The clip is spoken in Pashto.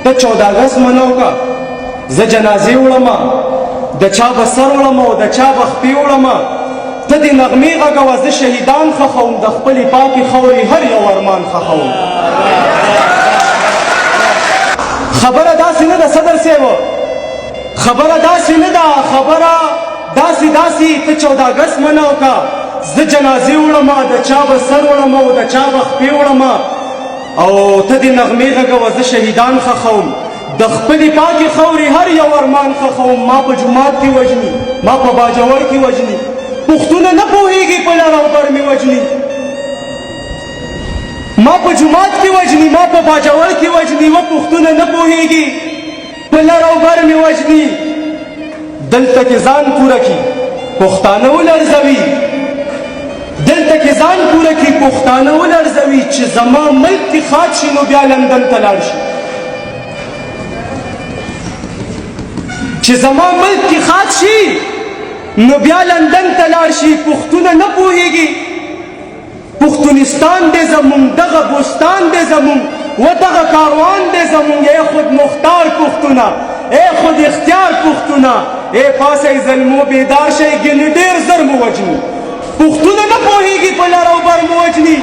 ته 14 اګست منو کا زه جنازې وړم د چا به سر وړم او د چا به خپې وړم ته د نغمې غږوه زه شهیدان ښخوم د خپلې پاکې خاورې هر یو ارمان ښخوم خبره داسې نه ده صدر صاحب خبره داسې نه ده خبره داسې ته 14 اګست منو کا زه جنازې وړم د چا به سر وړم او د چا به خپې وړم او ته د نغمې غږوه زه شهیدان ښخوم د خپلې پاکې خاورې هر یو ارمان ښخوم ما په جومات کې وژني ما په باجوړ کې وژني پښتونه نه پوهېږي په لر او بر مې وژني ما په جومات کې وژني ما په باجوړ کې وژني و پښتونه نه پوهېږي په لر او بر مې وژني دلته کې ځان پوره کړي پښتانه ولړزوي دلته کې ځان پوره کړي پښتانه ولړزوي چې زما ملک کې خاط شي نو بیا لندن ته لاړ شي چې زما ملک کې خاط شي نو بیا لندن ته لاړ شي پښتونه نه پوهېږي پښتونستان دی زمونږ دغه بوستان دی زمونږ و دغه کاروان دی زمونږ ای خود مختار پښتونه ای خود اختیار پښتونه ای پاسئ ظلمو بیدار شئ ګنې ډېر زر مو وژني پښتونه نه پوهېږي په لر او بر مو وژني